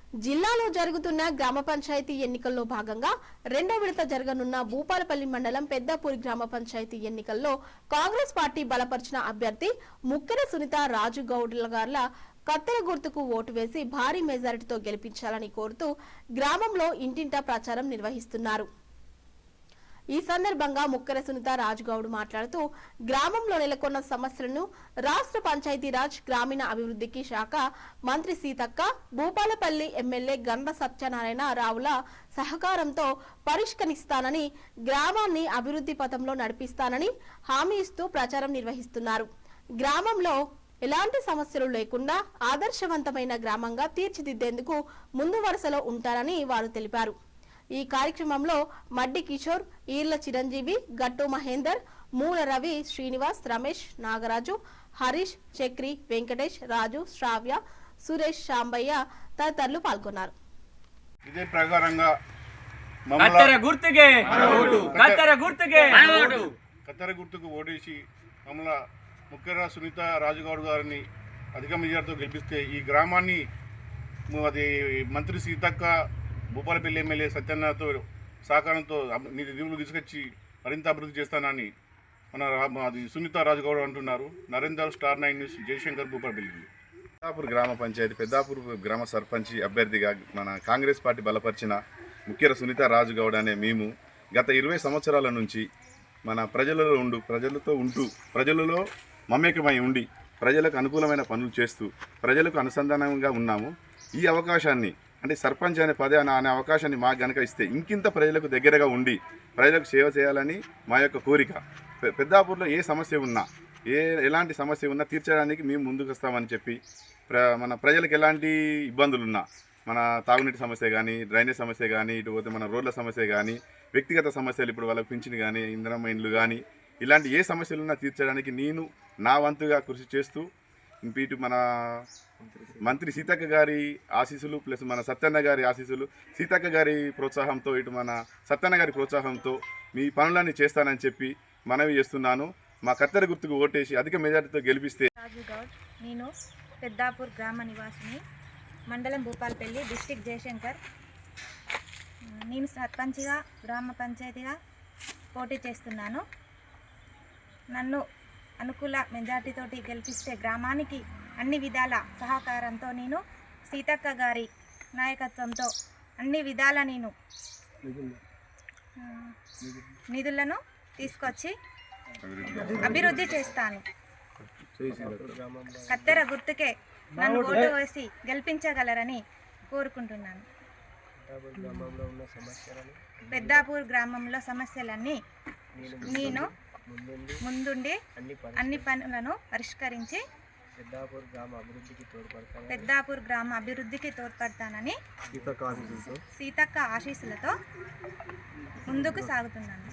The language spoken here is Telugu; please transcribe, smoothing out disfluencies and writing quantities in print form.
జిల్లాలో జరుగుతున్న గ్రామ పంచాయతీ ఎన్నికల్లో భాగంగా రెండో విడత జరగనున్న భూపాలపల్లి మండలం పెద్దాపూరి గ్రామ పంచాయతీ ఎన్నికల్లో కాంగ్రెస్ పార్టీ బలపరిచిన అభ్యర్థి ముక్కెర సునీత రాజు గౌడ్ల గార్ల కత్తెర గుర్తుకు ఓటు వేసి భారీ మెజారిటీతో గెలిపించాలని కోరుతూ గ్రామంలో ఇంటింటా ప్రచారం నిర్వహిస్తున్నారు. ఈ సందర్భంగా ముక్కెర సునీత రాజుగౌడ్ మాట్లాడుతూ గ్రామంలో నెలకొన్న సమస్యలను రాష్ట్ర పంచాయతీరాజ్ గ్రామీణ అభివృద్ధికి శాఖ మంత్రి సీతక్క, భూపాలపల్లి ఎమ్మెల్యే గండ్ర సత్యనారాయణ రావుల సహకారంతో పరిష్కరిస్తానని, గ్రామాన్ని అభివృద్ధి పథంలో నడిపిస్తానని హామీ ఇస్తూ ప్రచారం నిర్వహిస్తున్నారు. గ్రామంలో ఎలాంటి సమస్యలు లేకుండా ఆదర్శవంతమైన గ్రామంగా తీర్చిదిద్దేందుకు ముందు వరుసలో ఉంటారని వారు తెలిపారు. ఈ కార్యక్రమంలో మడ్డి కిషోర్, ఈర్ల చిరంజీవి, గట్టు మహేందర్, మూల రవి, శ్రీనివాస్, రమేష్, నాగరాజు, హరీష్, చక్రి, వెంకటేష్, రాజు, శ్రావ్య, సురేష్, శాంబయ్య తదితరులు పాల్గొన్నారు. ఇదే ప్రకారంగా కత్తెర గుర్తుకు ఓటేసి మమ్మల్ని ముక్కెర సునీత రాజుగౌడ్ గారిని అధిక మెజార్టీతో గెలిపిస్తే ఈ గ్రామాన్ని అది మంత్రి సీతక్క, భూపాలపల్లి ఎమ్మెల్యే సత్యనారాయణతో సహకారంతో నిధులు తీసుకొచ్చి మరింత అభివృద్ధి చేస్తానని అది సునీత రాజుగౌడ్ అంటున్నారు. Narender, star 9 news, Jayashankar, Bhupalpally. పెద్దాపూర్ గ్రామ పంచాయతీ పెద్దాపూర్ గ్రామ సర్పంచ్ అభ్యర్థిగా మన కాంగ్రెస్ పార్టీ బలపరిచిన ముక్కెర సునీత రాజుగౌడ్ అనే మేము గత 20 సంవత్సరాల నుంచి మన ప్రజలతో ఉంటూ ప్రజలలో మమేకమై ఉండి ప్రజలకు అనుకూలమైన పనులు చేస్తూ ప్రజలకు అనుసంధానంగా ఉన్నాము. ఈ అవకాశాన్ని అంటే సర్పంచ్ అనే అనే అవకాశాన్ని మాకు గనక ఇస్తే ఇంకింత ప్రజలకు దగ్గరగా ఉండి ప్రజలకు సేవ చేయాలని మా యొక్క కోరిక. పెద్దాపూర్లో ఏ సమస్య ఉన్నా ఎలాంటి సమస్య ఉన్నా తీర్చడానికి మేము ముందుకు వస్తామని చెప్పి మన ప్రజలకు ఎలాంటి ఇబ్బందులున్నా మన తాగునీటి సమస్య కానీ, డ్రైనేజ్ సమస్య కానీ, ఇటు పోతే మన రోడ్ల సమస్య కానీ, వ్యక్తిగత సమస్యలు ఇప్పుడు వాళ్ళకి పింఛన్ కానీ, ఇంధనమ్మ ఇండ్లు కానీ, ఇలాంటి ఏ సమస్యలున్నా తీర్చడానికి నేను నా వంతుగా కృషి చేస్తూ ఇటు మన మంత్రి సీతక్క గారి ఆశీస్సులు ప్లస్ మన సత్యన్న గారి ఆశీస్సులు, సీతక్క గారి ప్రోత్సాహంతో ఇటు మన సత్యన్న గారి ప్రోత్సాహంతో మీ పనులన్నీ చేస్తానని చెప్పి మనవి చేస్తున్నాను. మా కత్తెర గుర్తుకు ఓటేసి అధిక మెజార్టీతో గెలిపిస్తే. రాజుగౌడ్, నేను పెద్దాపూర్ గ్రామ నివాసిని, మండలం భూపాలపల్లి, డిస్టిక్ జయశంకర్. నేను సర్పంచ్గా గ్రామ పంచాయతీగా పోటీ చేస్తున్నాను. నన్ను అనుకూల మెజార్టీతోటి గెలిపిస్తే గ్రామానికి అన్ని విధాల సహకారంతో నేను సీతక్క గారి నాయకత్వంతో అన్ని విధాల నేను నిధులను తీసుకొచ్చి అభివృద్ధి చేస్తాను. కత్తెర గుర్తుకే నన్ను ఓటు వేసి గెలిపించగలరని కోరుకుంటున్నాను. పెద్దాపూర్ గ్రామంలో సమస్యలన్నీ నేను ముందుండి అన్ని పనులను పరిష్కరించి పెద్దాపూర్ గ్రామ అభివృద్ధికి తోడ్పడతానని సీతక్క ఆశీస్సులతో ముందుకు సాగుతున్నాను.